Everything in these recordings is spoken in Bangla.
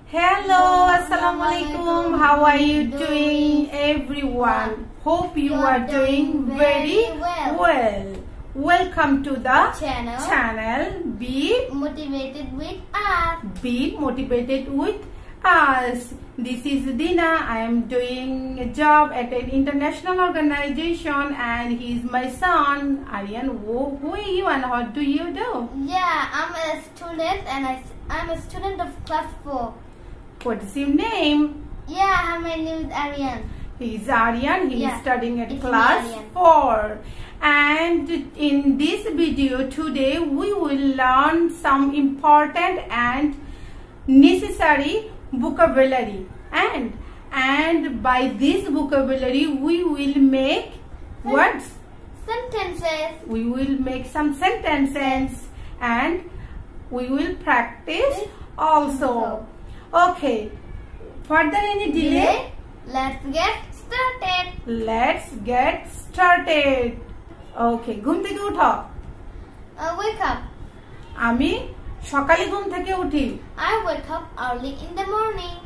Hello, assalamu alaikum. How are you doing, everyone? Hope you are doing very well. Welcome to the channel. Be motivated with us. Be motivated with us. This is Dina. I am doing a job at an international organization, and he is my son. Aryan, who are you and what do you do? Yeah, I'm a student, and I'm a student of class 4. What is your name? Yeah, my name is Aryan. He is Aryan. He is studying at it's class Aryan. 4. And in this video today, we will learn some important and necessary vocabulary. And by this vocabulary, we will make words. Sentences. We will make some sentences and we will practice also. Okay. Further any delay? Let's get started. Let's get started. Okay. ঘুম থেকে উঠো। Wake up. আমি সকালে ঘুম থেকে উঠি। I wake up early in the morning.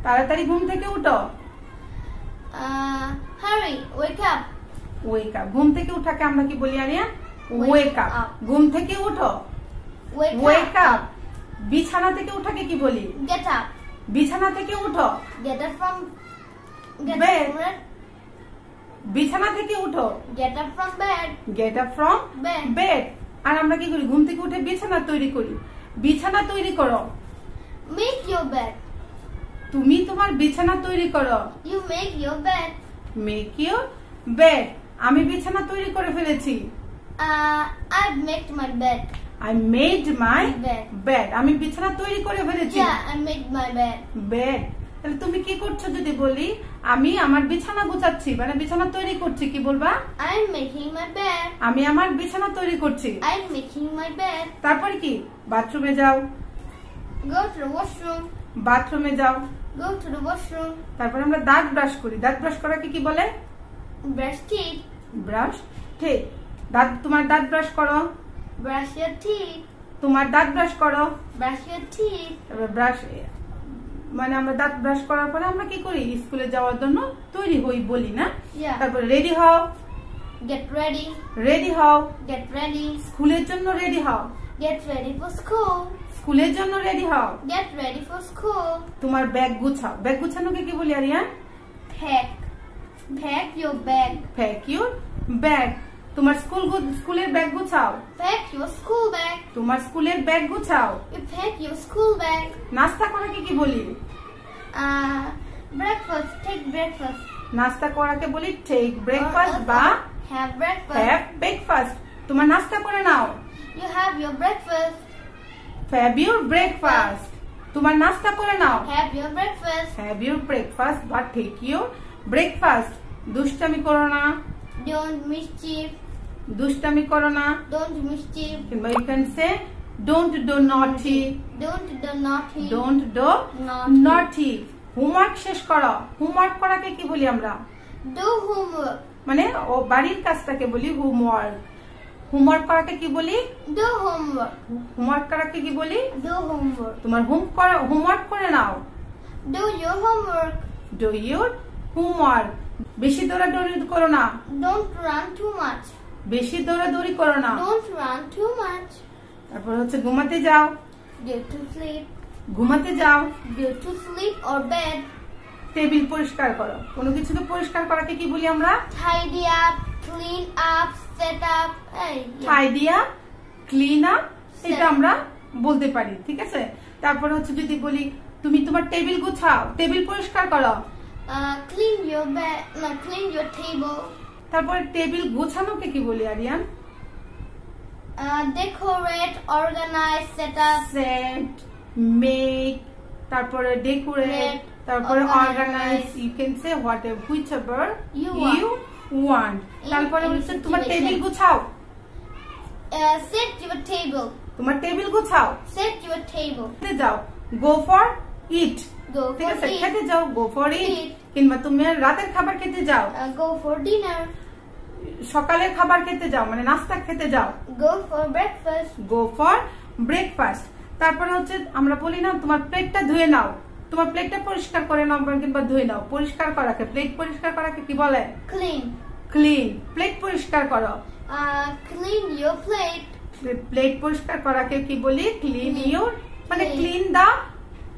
তাড়াতাড়ি ঘুম থেকে উঠো। Hurry, wake up. Wake up. ঘুম থেকে উঠাকে আমরা কি বলি আরিয়ান? Wake up. ঘুম থেকে উঠো। Wake up. বিছানা থেকে উঠাকে কি বলি? Get up. বিছানা থেকে উঠো। Get up from bed. বিছানা থেকে উঠো। Get up from bed. Get up from bed. আর আমরা কি করি? ঘুম থেকে উঠে বিছানা তৈরি করি। বিছানা তৈরি করো। Make your bed. তুমি তোমার বিছানা তৈরি করো। You make your bed. Make your bed. আমি বিছানা তৈরি করে ফেলেছি। I've made my bed. I made my bed. আমি বিছানা তৈরি করে ফেলেছি। Yeah, I made my bed. Bed. তাহলে তুমি কি করছো যদি বলি আমি আমার বিছানা গুছাচ্ছি মানে বিছানা তৈরি করছি কি বলবা? I'm making my bed. আমি আমার বিছানা তৈরি করছি। I'm making my bed. তারপর কি? বাথরুমে যাও। Go to the washroom. বাথরুমে যাও। Go to the washroom. তারপর আমরা দাঁত ব্রাশ করি। দাঁত ব্রাশ করাকে কি বলে? Brush teeth. ব্রাশ ঠিক। তোমার দাঁত ব্রাশ করো। Brush your teeth. তোমার দাঁত ব্রাশ করো। Brush your teeth. তারপর ব্রাশ মানে আমরা দাঁত ব্রাশ করার পরে আমরা কি করি? স্কুলে যাওয়ার জন্য তৈরি হই বলি না? Yeah. তারপর রেডি হও। Get ready. রেডি হও। Get ready. স্কুলের জন্য রেডি হও। Get ready for school. স্কুলের জন্য রেডি হও। Get ready for school. তোমার ব্যাগ গুছাও। ব্যাগ গুছানোকে কি বলি Aryan? Pack. Pack your bag. Pack your bag. তোমার স্কুলের ব্যাগ গুছাও। Pack your school bag. তোমার স্কুলের ব্যাগ গুছাও। You pack your school bag. নাস্তা করাকে কি বলি? Breakfast. Take breakfast. নাস্তা করাকে বলি take breakfast বা have breakfast. have breakfast. তোমার নাস্তা করে নাও। You have your breakfast. Have your breakfast. তোমার নাস্তা করে নাও। Have your breakfast. Have your breakfast বা take your breakfast. দুষ্টামি করো না। Don't mischief. দুষ্টামি করো না। Don't mischief. কিংবা you can say don't do naughty. Don't do naughty. Don't do naughty. Homework শেষ করো। হোমওয়ার্ক করাকে কি বলি আমরা? Do homework. মানে ও বাড়ির কাজটাকে বলি হোমওয়ার্ক। হোমওয়ার্ক করাকে কি বলি? Do homework. হোমওয়ার্ক করাকে কি বলি? Do homework. তোমার হোমওয়ার্ক করে নাও। Do your homework. Do your homework. বেশি দৌড়াদৌড়ি করো না। Don't run too much. বেশি দৌড়াদৌড়ি করো না। Don't run too much. তারপর হচ্ছে ঘুমাতে যাও। Go to sleep. ঘুমাতে যাও। Go to sleep or bed. Table পরিষ্কার করো। কোনো কিছুকে পরিষ্কার করাকে কি বলি আমরা? Tidy up, clean up, set up. Tidy up, clean up এটা আমরা বলতে পারি ঠিক আছে? তারপর হচ্ছে যদি বলি তুমি তোমার টেবিল গুছাও, টেবিল পরিষ্কার করো। Clean your bed, clean your table. তারপর টেবিল গোছানোকে কি বলি Aryan? Decorate, organize, set up. Set, make, তারপরে decorate, তারপরে organize. You can say whatever, whichever you want. তারপরে হচ্ছে তোমার টেবিল গুছাও। Set your table. তোমার টেবিল গুছাও। Set your table. খেতে যাও। Go for eat. Go ঠিক for আছে eat. খেতে যাও। Go for eat. কিংবা তুমি রাতের খাবার খেতে যাও। Go for dinner. সকালের খাবার খেতে যাও মানে নাস্তা খেতে যাও। Go for breakfast. Go for breakfast. তারপরে হচ্ছে আমরা বলি না তোমার প্লেটটা ধুয়ে নাও। তোমার প্লেটটা পরিষ্কার করে নাও কিংবা ধুয়ে নাও। পরিষ্কার করাকে, প্লেট পরিষ্কার করাকে কি বলে? Clean. ক্লিন। প্লেট পরিষ্কার করো। Clean your plate. প্লেট পরিষ্কার করাকে কি বলি? ক্লিন ইউর, মানে ক্লিন দা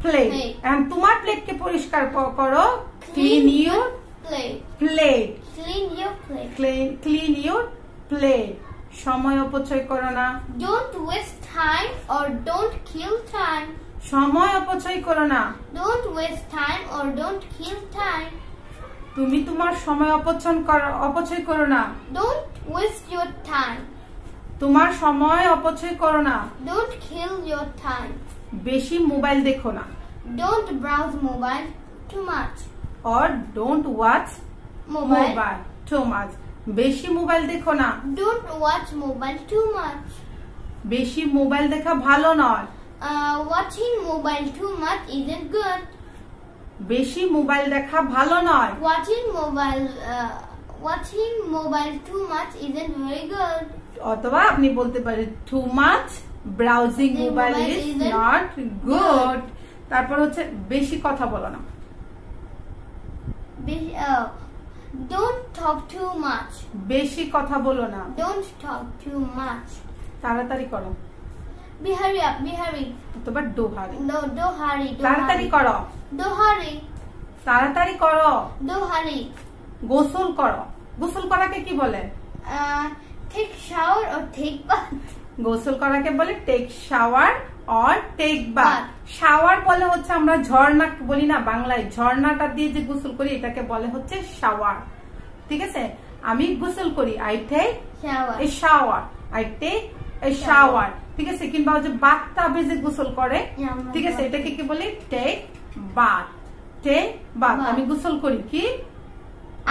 প্লেট। এন্ড তোমার প্লেটকে পরিষ্কার করো, clean your plate. Plate. Clean your plate. Clean your plate. সময় অপচয় করো না। Don't waste time or don't kill time. সময় অপচয় করো না। Don't waste time or don't kill time. তুমি তোমার সময় অপচয় করো না। Don't waste your time. তোমার সময় অপচয় করো না। Don't kill your time. বেশি মোবাইল দেখো না। Don't browse mobile too much. or don't watch Mobile. mobile too much. বেশি মোবাইল দেখো না। Don't watch mobile too much. বেশি মোবাইল দেখা ভালো নয়। Watching mobile too much isn't good. বেশি মোবাইল দেখা ভালো নয়। Watching mobile too much isn't very good. অথবা আপনি বলতে পারেন too much browsing mobile is not good. তারপর হচ্ছে বেশি কথা বলো না। Don't talk too much. বেশি কথা বলো না। Don't talk too much. তাড়াতাড়ি করো। Be hurry up, be hurry. অথবা do hurry। No, do hurry, do তাড়াতাড়ি hurry. করো। Do hurry, তাড়াতাড়ি করো। do hurry. গোসল করো। গোসল করাকে কি বলে? Take shower or take bath. গোসল করাকে বলে take shower or take bath. Bath. Shower বলে হচ্ছে আমরা ঝর্ণা বলি না বাংলায়, ঝর্ণাটা দিয়ে যে গোসল করি এটাকে বলে হচ্ছে শাওয়ার। ঠিক আছে, আমি গোসল করি I take Shower. A shower, I take a shower. ঠিক আছে, কিংবা হচ্ছে বাথটাবে যে গোসল করে, ঠিক আছে, এটাকে কি বলি? Take bath. টেক বাথ, আমি গোসল করি কি?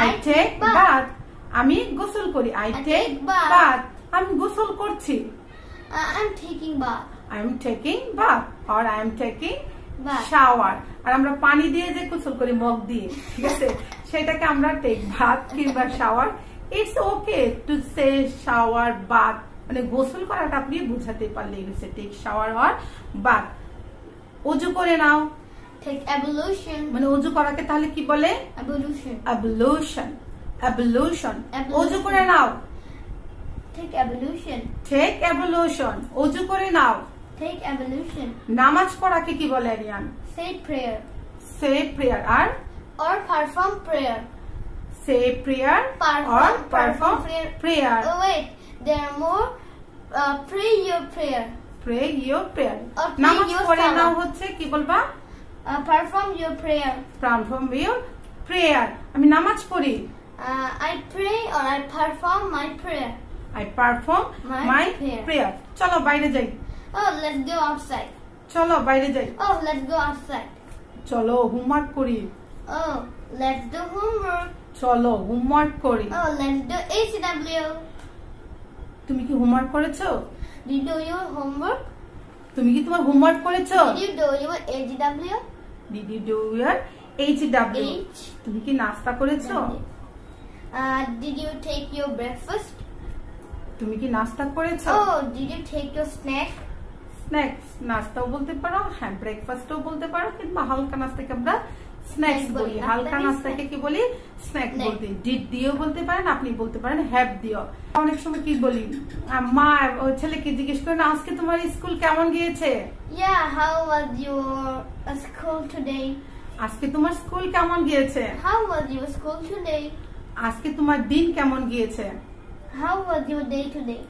I take bath. আমি গোসল করি আই টেক বাথ। আমি গোসল করছি I'm taking bath. I am taking bath or I am taking Bath. shower. আর আমরা পানি দিয়ে যে গোসল করি মগ দিয়ে, ঠিক আছে, সেটাকে আমরা টেক বাথ কিংবা shower. It's okay to say shower bath, মানে গোসল করাটা আপনি বুঝাতে পারলে হচ্ছে টেক শাওয়ার অর বাথ। ওযু করে নাও, Take ablution. মানে ওযু করাকে তাহলে কি বলে? Ablution. অ্যাবলুশন। অ্যাবলুশন, Ablution. ওযু করে নাও। Take ablution. টেক অ্যাবলুশন, ওযু করে নাও। Take ablution. নামাজ পড়াকে কি বলে Aryan? Say prayer. Say prayer আর Or perform prayer. Say prayer Perform, or perform prayer. prayer. Oh wait, there are more. Pray your prayer. Pray your prayer. Or pray নামাজ your পড়ে salah. নাও হচ্ছে কি বলবা? Perform your prayer. Perform your prayer. আমি নামাজ পড়ি। I pray or I perform my prayer. I perform My my prayer. prayer. চলো বাইরে যাই। Oh, let's go outside. চলো বাইরে যাই। Oh, let's go outside. চলো হোমওয়ার্ক করি। Oh, let's do homework. চলো হোমওয়ার্ক করি। Oh, let's do HW. তুমি কি হোমওয়ার্ক করেছো? Did you do your homework? তুমি কি তোমার হোমওয়ার্ক করেছো? Did you do your HW? Did you do your HW? তুমি কি নাস্তা করেছো? Did you take your breakfast? তুমি কি নাস্তা করেছো? Oh, did you take your snack? Snacks, নাস্তাও বলতে পারো, হ্যাঁ ব্রেকফাস্টও বলতে পারো, কিংবা হালকা নাস্তাকে আমরা স্ন্যাক্স Snack বলি। বলি, হালকা নাস্তাকে নাস্তাকে কি বলি? Snack Snack. বলতে। ডিড দিয়েও বলতে পারেন, আপনি বলতে পারেন হ্যাভ দিও। অনেক সময় কি বলি, মা ওই ছেলেকে জিজ্ঞেস করেন আজকে তোমার স্কুল কেমন গিয়েছে? Yeah, how was your school today? আজকে তোমার স্কুল কেমন গিয়েছে? How was your school today? আজকে তোমার দিন কেমন গিয়েছে? How was your day today?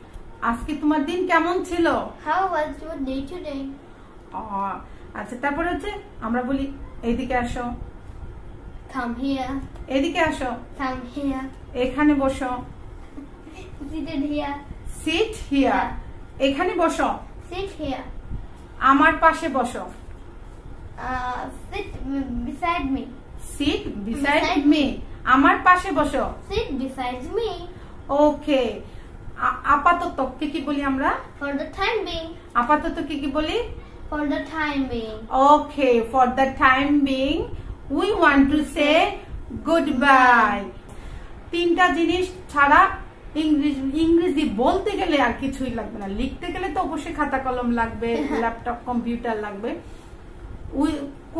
আজকে তোমার দিন কেমন ছিল? How was your day today? আচ্ছা, তারপরে হচ্ছে আমরা বলি এইদিকে আসো, Come here. এদিকে আসো, Come here. এখানে বসো, Seated here. সিট হিয়ার, এখানে বসো, Sit here. আমার পাশে বসো, Sit beside me. Seat beside Beside me, আমার পাশে বসো। Sit beside me. ওকে, আপাতত কি বলি আমরা? For the time being. আপাতত কি বলি? For the time being. Okay, for the time being we want to say good bye. তিনটা জিনিস ছাড়া ইংরেজি বলতে গেলে আর কিছুই লাগবে না। লিখতে গেলে তো অবশ্যই খাতা কলম লাগবে, ল্যাপটপ কম্পিউটার লাগবে।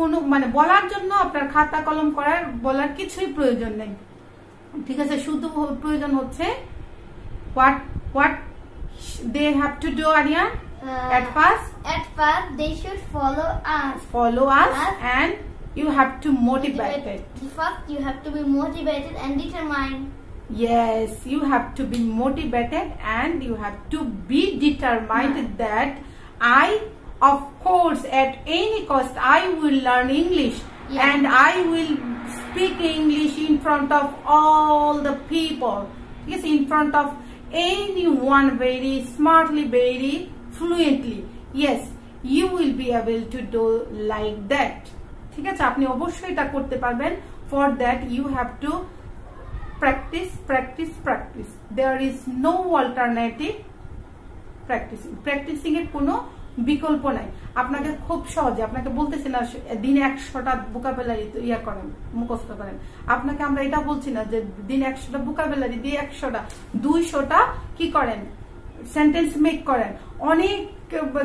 কোনো মানে বলার জন্য আপনার খাতা কলম বলার কিছুই প্রয়োজন নেই, ঠিক আছে? শুধু প্রয়োজন হচ্ছে what they have to do, Aryan. At first they should follow us and you have to motivate it. First you have to be motivated and determined. Yes, you have to be motivated and you have to be determined that of course at any cost I will learn English. Yeah. And I will speak English in front of all the people. Yes, in front of anyone very smartly, very fluently. Yes, you will be able to do like that. ঠিক আছে, আপনি অবশ্যই এটা করতে পারবেন. For that you have to practice. There is no alternative. Practicing এর কোনো বিকল্প নাই. আপনাকে খুব সহজে, আপনাকে বলতেছি না দিনে 100টা ভোকাবুলারি করেন, মুখস্থ করেন. আপনাকে আমরা এটা বলছি না যে দিনে 100টা ভোকাবুলারি দিয়ে 100টা 200টা কি করেন, সেন্টেন্স মেক করেন, অনেক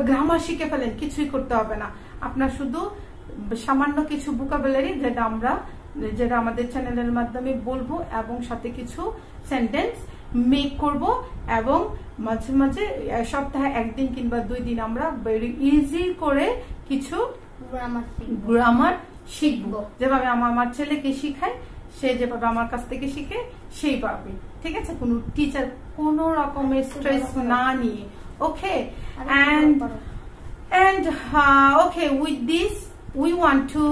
গ্রামার শিখে ফেলেন. কিছুই করতে হবে না. আপনার শুধু সামান্য কিছু ভোকাবুলারি যেটা আমাদের চ্যানেলের মাধ্যমে বলবো এবং সাথে কিছু সেন্টেন্স মেক করব এবং মাঝে মাঝে সপ্তাহে 1 দিন কিংবা 2 দিন আমরা ভেরি ইজি করে কিছু গ্রামার শিখবো. যেভাবে আমার ছেলেকে শিখাই, সে যেভাবে আমার কাছ থেকে শিখে সেইভাবে, ঠিক আছে? কোনো টিচার কোনো রকমের স্ট্রেস না নিয়ে. ওকে, and okay, with this we want to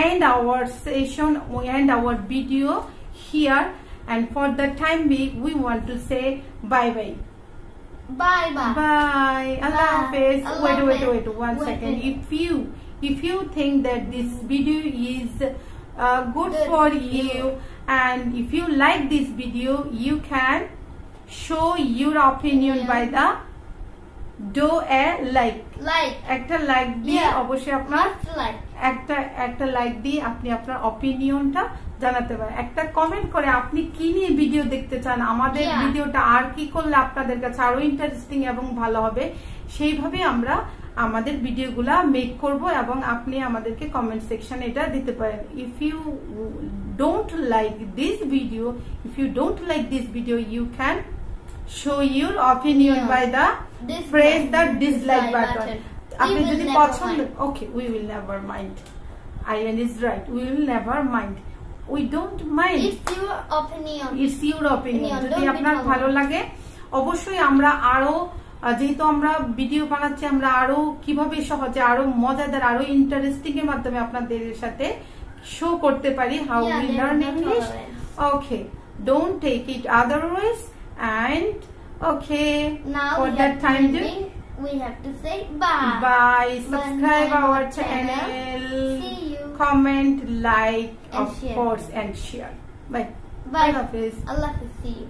end our session, we end our video here. And for the time being, we want to say bye. Allah Hafiz. Wait, 1 second. If you think that this video is good for you, and if you like this video, you can show your opinion by the do a like. একটা লাইক দিয়ে অবশ্যই আপনার একটা লাইক দিয়ে আপনি আপনার অপিনিয়নটা জানাতে পারেন. একটা কমেন্ট করে আপনি কি নিয়ে ভিডিও দেখতে চান, আমাদের ভিডিওটা আর কি করলে আপনাদের কাছে আরো ইন্টারেস্টিং এবং ভালো হবে, সেইভাবে আমরা আমাদের ভিডিওগুলা মেক করব এবং আপনি আমাদেরকে কমেন্ট সেকশনে এটা দিতে পারেন. If you don't like this video, you can show your opinion by the press the dislike button. আপনি যদি পছন্দ, okay, we will never mind. Aryan is right, we will never mind. We don't mind. It's your opinion. যদি আপনার ভালো লাগে, অবশ্যই আমরা আরো, যেহেতু আমরা ভিডিও বানাচ্ছি, আমরা আরো কিভাবে সহজে আরো মজাদার আরো ইন্টারেস্টিং এর মাধ্যমে আপনাদের সাথে শো করতে পারি how we learn English. Okay, don't take it otherwise. And okay, now for that time we have to say bye. Bye. Subscribe our channel. See you. Comment, like, and of share. course, and share. Bye. Bye. Allah Hafiz. Allah Hafiz. See you.